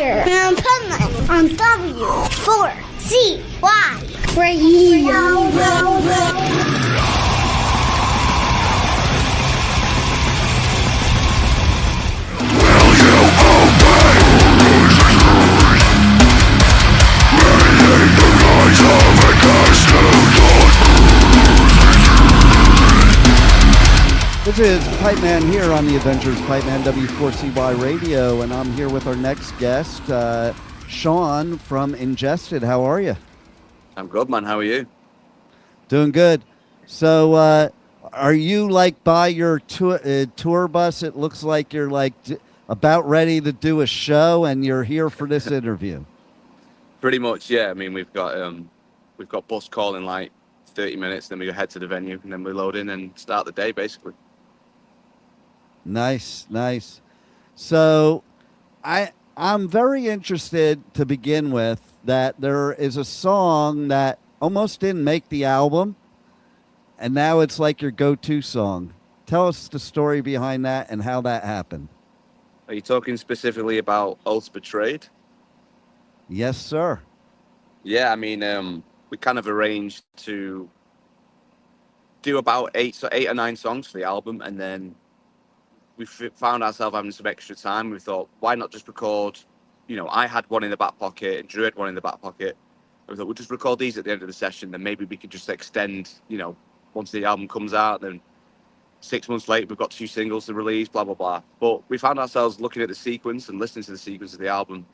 adventure in Pipeman on W4CY Radio. This is Pipeman here on the Adventures Pipeman W4CY Radio, and I'm here with our next guest, Sean from INGESTED. How are you? I'm good, man. How are you? Doing good. So, are you like by your tour bus? It looks like you're like about ready to do a show, and you're here for this interview. Pretty much, yeah. I mean, we've got bus call in like 30 minutes, then we go head to the venue, and then we load in and start the day, basically. Nice. So I'm very interested to begin with that there is a song that almost didn't make the album, and now it's like your go-to song. Tell us the story behind that and how that happened. Are you talking specifically about Oaths Betrayed? Yes, sir. Yeah, I mean, we kind of arranged to do about eight or nine songs for the album, and then we found ourselves having some extra time. We thought, why not just record? You know, I had one in the back pocket, and Drew had one in the back pocket. And we thought, we'll just record these at the end of the session, then maybe we could just extend, you know, once the album comes out, then 6 months later, we've got 2 singles to release, blah, blah, blah. But we found ourselves looking at the sequence and listening to the sequence of the album,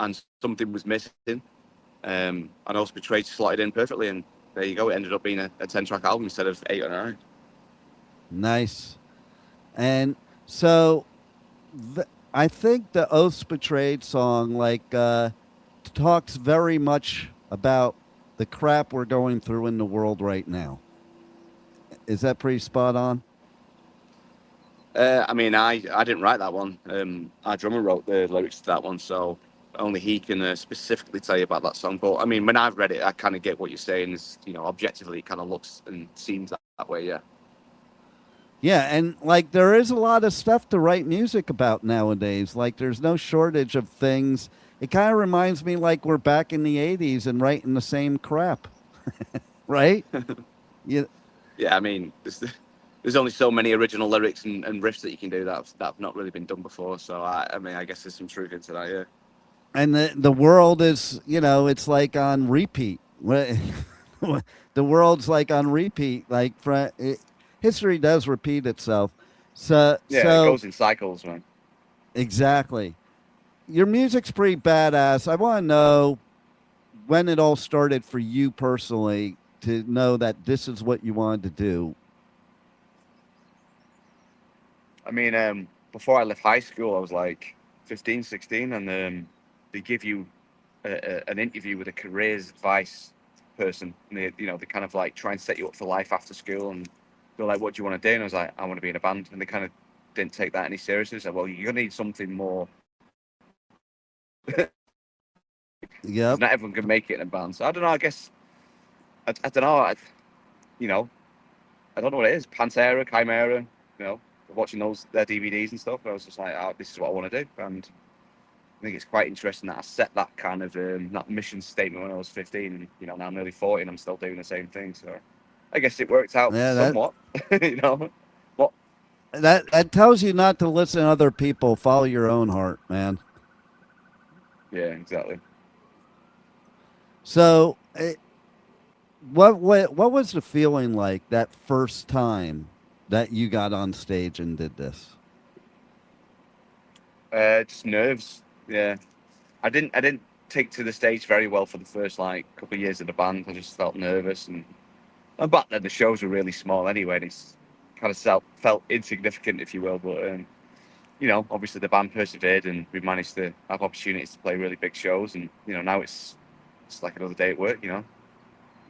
and something was missing. And Oaths Betrayed slotted in perfectly, and there you go. It ended up being a 10-track album instead of 8 or 9. Nice. And so I think the Oaths Betrayed song talks very much about the crap we're going through in the world right now. Is that pretty spot on? I mean, I didn't write that one. Our drummer wrote the lyrics to that one, so only he can specifically tell you about that song. But I mean, when I've read it, I kind of get what you're saying. Is, you know, objectively, it kind of looks and seems that way. Yeah. Yeah, and like there is a lot of stuff to write music about nowadays. Like there's no shortage of things. It kind of reminds me like we're back in the 80s and writing the same crap, right? Yeah. Yeah, I mean, there's only so many original lyrics and riffs that you can do that have not really been done before. So I mean, I guess there's some truth into that. Yeah. And the world is, you know, it's like on repeat. The world's like on repeat. Like history does repeat itself. So it goes in cycles, man. Exactly. Your music's pretty badass. I want to know when it all started for you personally to know that this is what you wanted to do. I mean, before I left high school, I was like 15, 16, and they give you an interview with a careers advice person. And they kind of like try and set you up for life after school, and they're like, what do you want to do? And I was like, I want to be in a band. And they kind of didn't take that any seriously. So, well, you're going to need something more. Yeah. Not everyone can make it in a band. So I don't know, I guess, I don't know. I don't know what it is. Pantera, Chimera, you know, watching their DVDs and stuff. I was just like, oh, this is what I want to do. And I think it's quite interesting that I set that kind of that mission statement when I was 15. And, you know, now I'm nearly 40 and I'm still doing the same thing. So I guess it worked out somewhat, you know. What? That tells you not to listen to other people. Follow your own heart, man. Yeah, exactly. So, what was the feeling like that first time that you got on stage and did this? Just nerves. Yeah, I didn't take to the stage very well for the first like couple of years of the band. I just felt nervous, and back then the shows were really small anyway. And it's kind of felt insignificant, if you will. But you know, obviously the band persevered, and we managed to have opportunities to play really big shows. And you know, now it's like another day at work. You know.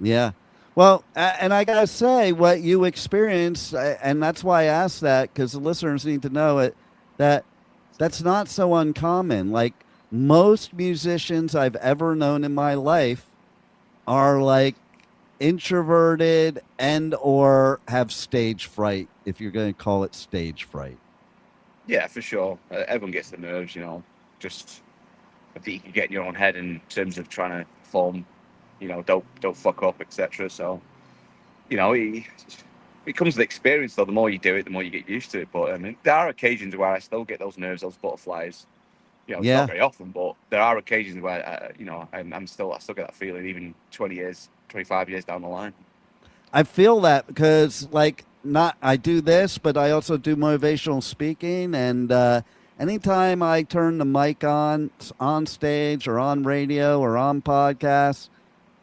Yeah. Well, and I gotta say, what you experienced, and that's why I asked that, because the listeners need to know it, that's not so uncommon. Like most musicians I've ever known in my life are like introverted and or have stage fright, if you're going to call it stage fright. Yeah, for sure. Everyone gets the nerves, you know. Just that you can get in your own head in terms of trying to perform, don't fuck up, etc. So, it comes with experience, though. The more you do it, the more you get used to it. But I mean, there are occasions where I still get those nerves, those butterflies. It's Yeah. not very often, but there are occasions where, I still get that feeling, even 20 years, 25 years down the line. I feel that because, like, not I do this, but I also do motivational speaking, and anytime I turn the mic on stage or on radio or on podcasts,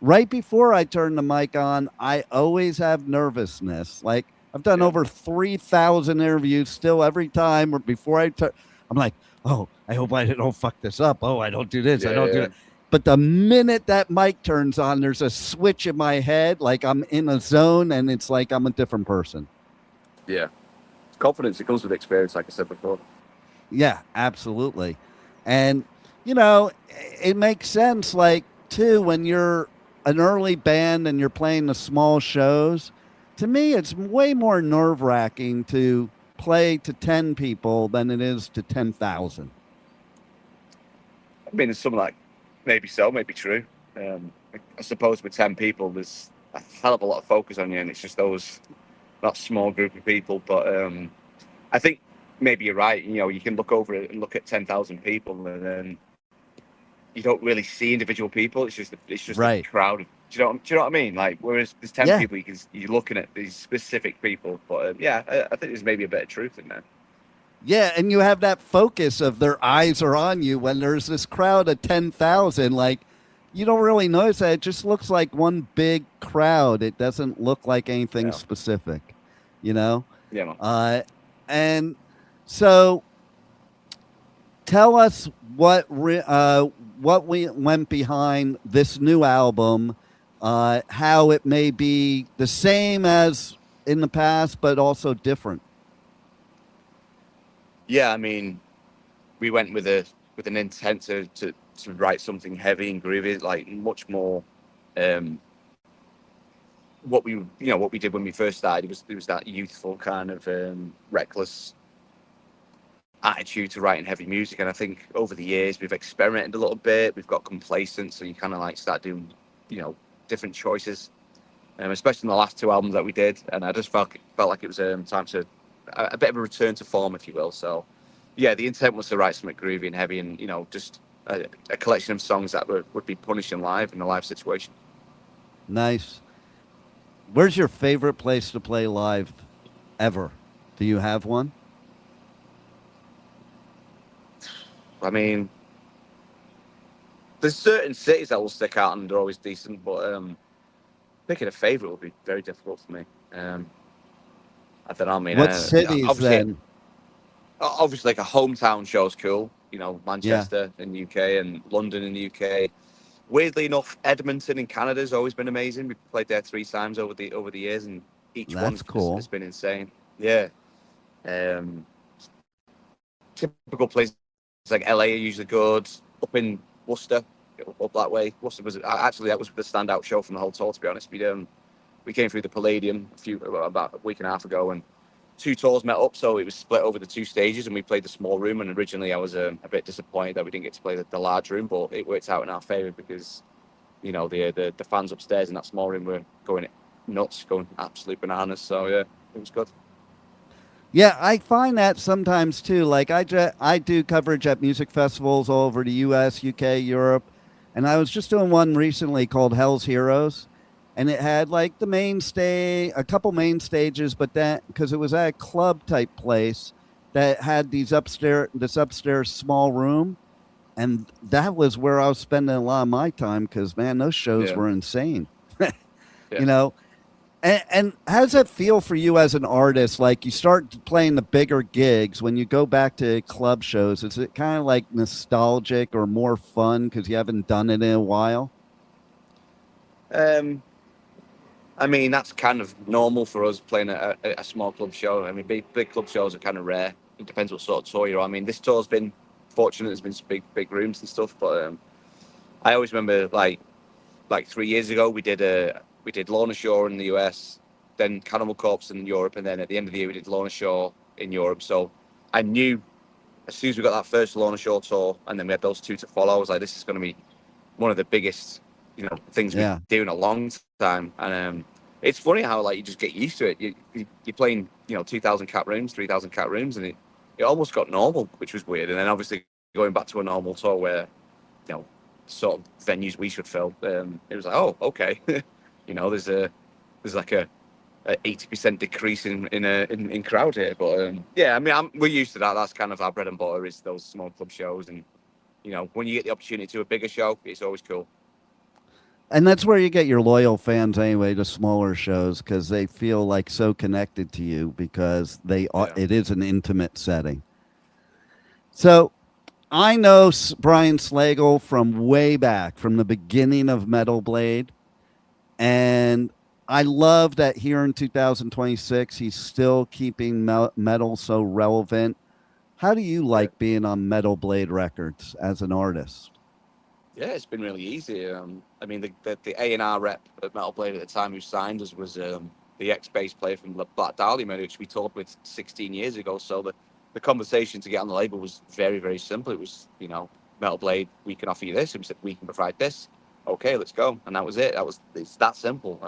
right before I turn the mic on, I always have nervousness. Like, I've done over 3,000 interviews. Still, every time or before I turn, I'm like, oh, I hope I don't fuck this up. Oh, I don't do this. I don't do it. But the minute that mic turns on, there's a switch in my head, like I'm in a zone, and it's like I'm a different person. Yeah. Confidence, it comes with experience, like I said before. Yeah, absolutely. And, it makes sense, like, too, when you're an early band and you're playing the small shows. To me, it's way more nerve-wracking to play to 10 people than it is to 10,000. I mean, it's something like, maybe so, maybe true. I suppose with 10 people, there's a hell of a lot of focus on you, and it's just that small group of people. But I think maybe you're right. You can look over it and look at 10,000 people, and then you don't really see individual people. It's just Right. a crowd. Do you know what I mean? Like, whereas there's 10 people, you're looking at these specific people. But I think there's maybe a bit of truth in there. Yeah, and you have that focus of their eyes are on you when there's this crowd of 10,000. Like, you don't really notice that. It just looks like one big crowd. It doesn't look like anything specific, Yeah, man. And so tell us what we went behind this new album, how it may be the same as in the past, but also different. Yeah, I mean, we went with an intent to write something heavy and groovy, like much more. What we did when we first started, it was that youthful kind of reckless attitude to writing heavy music, and I think over the years we've experimented a little bit. We've got complacent, so you kind of like start doing different choices, especially in the last two albums that we did. And I just felt like it was time to a bit of a return to form, if you will. So yeah, the intent was to write something groovy and heavy, and just a collection of songs that would be punishing live in a live situation. Nice. Where's your favorite place to play live ever? Do you have one? I mean, there's certain cities that will stick out and they're always decent, but picking a favorite would be very difficult for me. I don't know. I mean, what cities then? Obviously, like a hometown show is cool. Manchester in the UK and London in the UK. Weirdly enough, Edmonton in Canada has always been amazing. We've played there 3 times over the years, and each one has been insane. Yeah. Typical places like LA are usually good. Up in Worcester, up that way. Worcester that was the standout show from the whole tour, to be honest. We came through the Palladium about a week and a half ago, and 2 tours met up, so it was split over the 2 stages, and we played the small room. And originally I was a bit disappointed that we didn't get to play the large room, but it worked out in our favour because the fans upstairs in that small room were going nuts, going absolute bananas. So yeah, it was good. Yeah, I find that sometimes too. Like I do coverage at music festivals all over the US, UK, Europe, and I was just doing one recently called Hell's Heroes. And it had like a couple main stages, but that because it was at a club type place that had this upstairs small room, and that was where I was spending a lot of my time because man, those shows were insane. And how does that feel for you as an artist? Like you start playing the bigger gigs when you go back to club shows. Is it kind of like nostalgic or more fun because you haven't done it in a while? I mean, that's kind of normal for us playing a small club show. I mean, big club shows are kind of rare. It depends what sort of tour you're on. I mean, this tour's been fortunate. There's been some big rooms and stuff. But I always remember like 3 years ago, we did Lorna Shore in the US, then Cannibal Corpse in Europe, and then at the end of the year we did Lorna Shore in Europe. So I knew as soon as we got that first Lorna Shore tour, and then we had those two to follow, I was like, this is going to be one of the biggest, things we do in a long time. And it's funny how like you just get used to it. You're playing, 2,000 cap rooms, 3,000 cap rooms, and it almost got normal, which was weird. And then obviously going back to a normal tour where, sort of venues we should fill, it was like, oh, okay, there's like a 80% decrease in crowd here, but yeah, I mean, we're used to that. That's kind of our bread and butter, is those small club shows, and when you get the opportunity to a bigger show, it's always cool. And that's where you get your loyal fans anyway to smaller shows, because they feel like so connected to you, because it is an intimate setting. So I know Brian Slagle from way back, from the beginning of Metal Blade, and I love that here in 2026, he's still keeping metal so relevant. How do you like being on Metal Blade Records as an artist? Yeah, it's been really easy. I mean, the A&R rep at Metal Blade at the time who signed us was the ex-bass player from Black Dahlia, which we toured with 16 years ago. So the conversation to get on the label was very, very simple. It was, Metal Blade, we can offer you this. And we said, we can provide this. Okay, let's go. And that was it. It's that simple.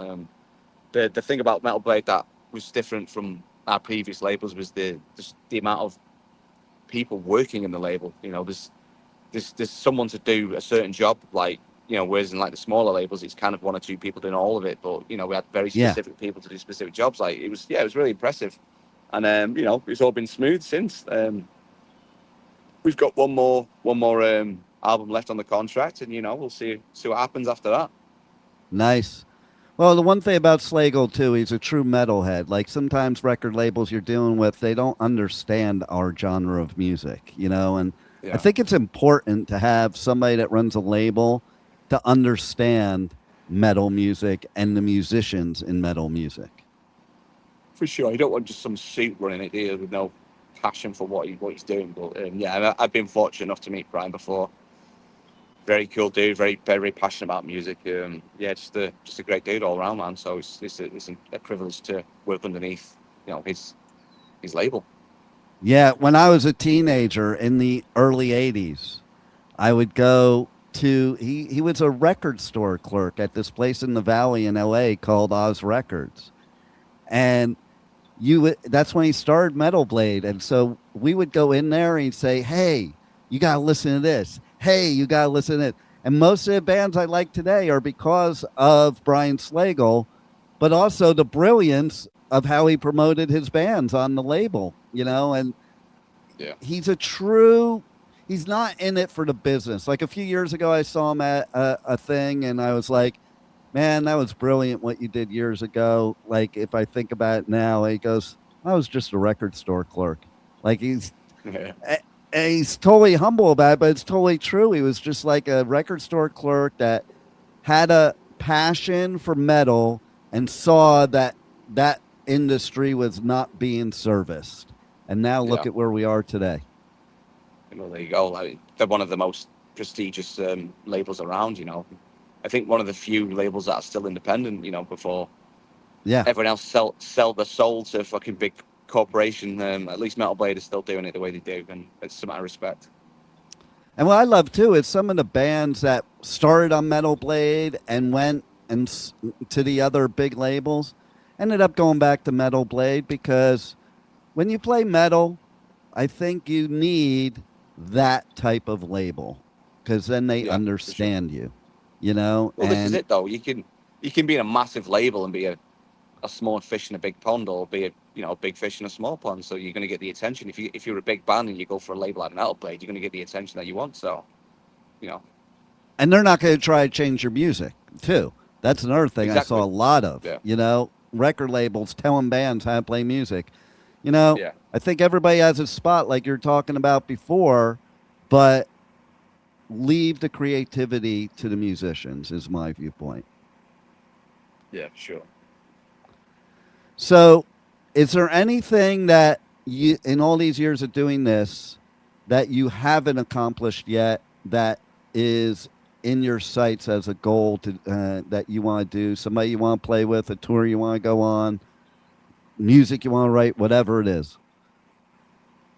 The thing about Metal Blade that was different from our previous labels was the amount of people working in the label. There's someone to do a certain job, like, whereas in like the smaller labels, it's kind of one or two people doing all of it. But, we had very specific people to do specific jobs. Like it was really impressive. And, it's all been smooth since. We've got one more album left on the contract, and, we'll see what happens after that. Nice. Well, the one thing about Slagle, too, he's a true metalhead. Like, sometimes record labels you're dealing with, they don't understand our genre of music, and I think it's important to have somebody that runs a label to understand metal music and the musicians in metal music. For sure. You don't want just some suit running it here with no passion for what he's doing. But, yeah, I've been fortunate enough to meet Brian before. Very cool dude, very, very passionate about music. Just a great dude all around, man. So it's a privilege to work underneath, his label. Yeah, when I was a teenager in the early 80s, I would go to, he was a record store clerk at this place in the Valley in LA called Oz Records. And that's when he started Metal Blade. And so we would go in there and he'd say, hey, you got to listen to this. Hey, you got to listen to it. And most of the bands I like today are because of Brian Slagle, but also the brilliance of how he promoted his bands on the label, and he's he's not in it for the business. Like a few years ago, I saw him at a thing and I was like, man, that was brilliant what you did years ago. Like, if I think about it now, he goes, I was just a record store clerk. Like he's totally humble about it, but it's totally true. He was just like a record store clerk that had a passion for metal and saw that industry was not being serviced. And now look at where we are today. There you go. They're one of the most prestigious labels around, I think one of the few labels that are still independent, before everyone else sell their soul to a fucking big corporation. At least Metal Blade is still doing it the way they do, and it's some respect. And what I love too is some of the bands that started on Metal Blade and went to the other big labels ended up going back to Metal Blade, because when you play metal, I think you need that type of label, because then they understand you, Well, this is it though. You can be in a massive label and be a small fish in a big pond, or be a big fish in a small pond. So you're going to get the attention. If you're a big band and you go for a label like Metal Blade, you're going to get the attention that you want. So, And they're not going to try to change your music too. That's another thing I saw a lot of. Record labels telling bands how to play music. I think everybody has a spot like you're talking about before, but leave the creativity to the musicians is my viewpoint. Yeah, sure. So is there anything that you, in all these years of doing this, that you haven't accomplished yet that is in your sights as a goal to that you want to do? Somebody you want to play with, a tour you want to go on, music you want to write, whatever it is?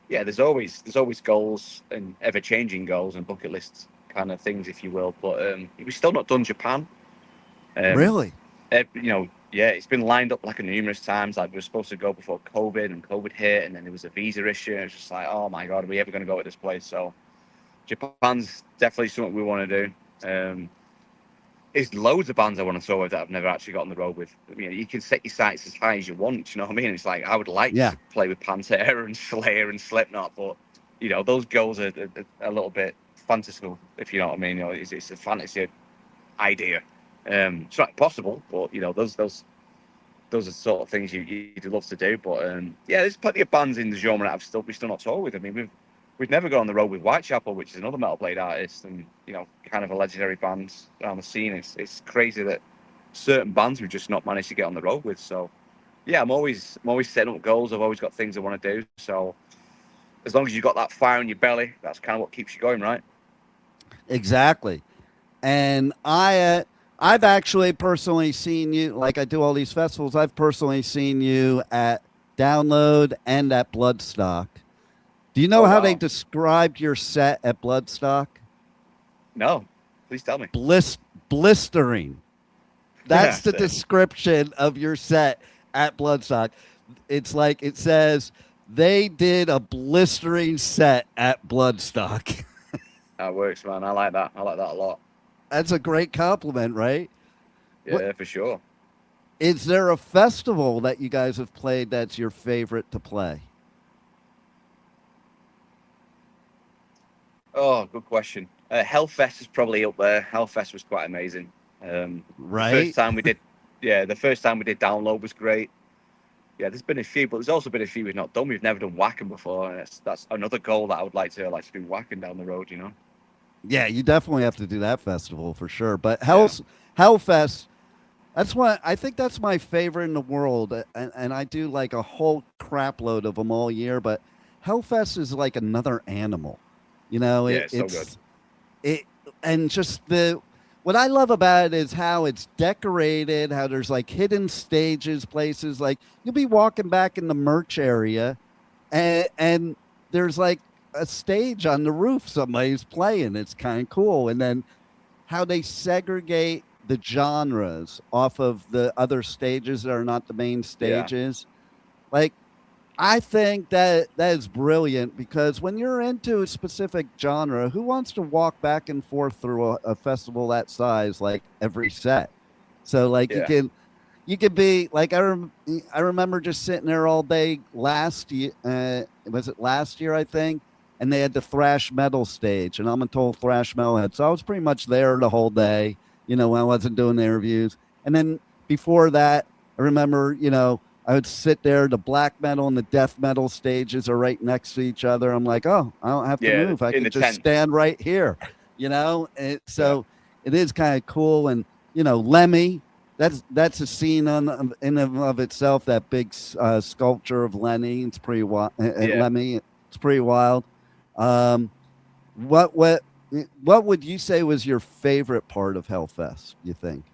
yeah, there's always goals and ever changing goals and bucket lists kind of things, if you will. But we've still not done Japan. Um, Really? yeah, it's been lined up like numerous times. Like we were supposed to go before COVID, and COVID hit, and then there was a visa issue. And it's just like, oh my god, are we ever going to go to this place? So Japan's definitely something we want to do. There's loads of bands I want to tour with that I've never actually got on the road with. You can set your sights as high as you want. You know what I mean? It's like I would like Yeah. to play with Pantera and Slayer and Slipknot, but those goals are a little bit fantastical, if you know what I mean. It's a fantasy idea. It's not impossible, but those are sort of things you'd love to do. But yeah, there's plenty of bands in the genre that we still not toured with. I mean, we've never gone on the road with Whitechapel, which is another Metal Blade artist, and kind of a legendary band around the scene. It's crazy that certain bands we've just not managed to get on the road with. So yeah, I'm always setting up goals. I've always got things I want to do. So as long as you've got that fire in your belly, that's kind of what keeps you going, right? Exactly. And I've actually personally seen you, like I do all these festivals. I've personally seen you at Download and at Bloodstock. Do you know Oh, how wow. they described your set at Bloodstock? No, please tell me. Blistering. That's the So, description of your set at Bloodstock. It's like it says they did a blistering set at Bloodstock. that works, man. I like that. I like that a lot. That's a great compliment, right? Yeah, for sure. Is there a festival that you guys have played that's your favorite to play? Oh, good question. Hellfest is probably up there. Hellfest was quite amazing. The Right? first time we did, the first time we did Download was great. Yeah, there's been a few, but there's also been a few we've not done. We've never done Wacken before, and that's another goal that I would like to do Wacken down the road. Yeah, you definitely have to do that festival for sure. But Yeah. Hellfest, I think that's my favorite in the world, and I do like a whole crap load of them all year. But Hellfest is like another animal, Yeah, it's so good. it and just what I love about it is how it's decorated, how there's like hidden stages, places like you'll be walking back in the merch area, and there's like a stage on the roof somebody's playing. It's kind of cool, and then how they segregate the genres off of the other stages that are not the main stages. Like, I think that is brilliant because when you're into a specific genre, who wants to walk back and forth through a festival that size like every set? So like Yeah. you could be like I remember just sitting there all day last year. Was it last year? I think. And they had the thrash metal stage, and I'm a total thrash metalhead, so I was pretty much there the whole day. When I wasn't doing the interviews, and then before that, I remember I would sit there. The black metal and the death metal stages are right next to each other. I'm like, oh, I don't have to Yeah, move. I in can the just tent. stand right here. So it is kind of cool. And Lemmy, that's a scene in and of itself. That big sculpture of Lenny. It's pretty wild. Lemmy. It's pretty wild. What would you say was your favorite part of Hellfest? You think?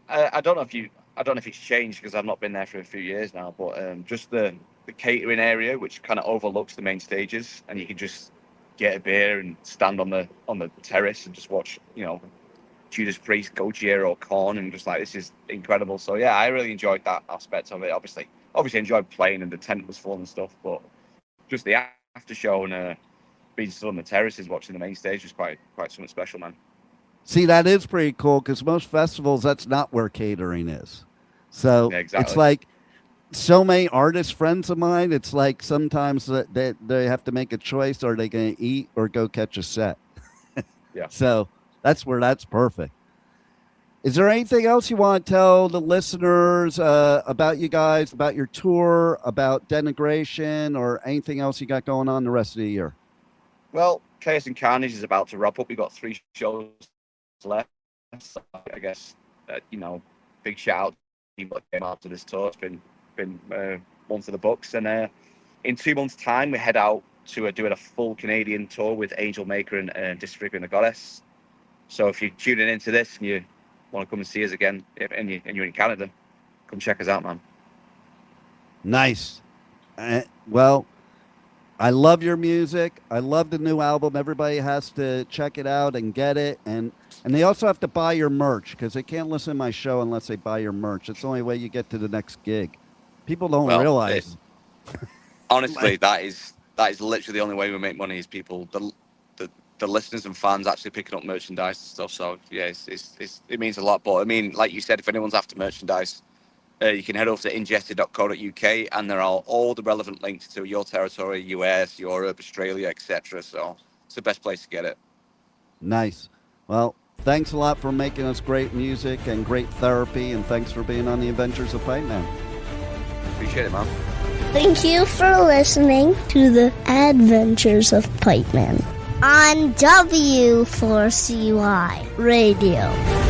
I don't know if it's changed because I've not been there for a few years now, but just the catering area, which kind of overlooks the main stages, and you can just get a beer and stand on the terrace and just watch, Judas Priest, Gojira, or Korn, and just like this is incredible. So yeah, I really enjoyed that aspect of it. Obviously enjoyed playing, and the tent was full and stuff, but just the after show and being still on the terraces watching the main stage was quite something special, man. See, that is pretty cool because most festivals, that's not where catering is. So Yeah, exactly. it's like so many artist friends of mine. It's like sometimes they have to make a choice: are they going to eat or go catch a set? Yeah. So that's where that's perfect. Is there anything else you want to tell the listeners about you guys, about your tour, about Denigration, or anything else you got going on the rest of the year? Well, Chaos and Carnage is about to wrap up. We've got 3 shows left. So I guess, big shout out to people that came out to this tour. It's been one for the books. And in 2 months' time, we head out to doing a full Canadian tour with Angel Maker and Disfiguring the Goddess. So if you're tuning into this and you want to come and see us again, and you're in Canada, come check us out, man. Nice. Well, I love your music. I love the new album. Everybody has to check it out and get it. And they also have to buy your merch because they can't listen to my show unless they buy your merch. It's the only way you get to the next gig. People don't realize. Honestly, that is literally the only way we make money is people, the listeners and fans actually picking up merchandise and stuff. So yeah, it means a lot. But I mean, like you said, if anyone's after merchandise, you can head over to ingested.co.uk, and there are all the relevant links to your territory, US, Europe, Australia, etc. So it's the best place to get it. Nice. Well, thanks a lot for making us great music and great therapy, and thanks for being on the Adventures of Pipeman. Appreciate it, man. Thank you for listening to the Adventures of Pipeman on W4CY Radio.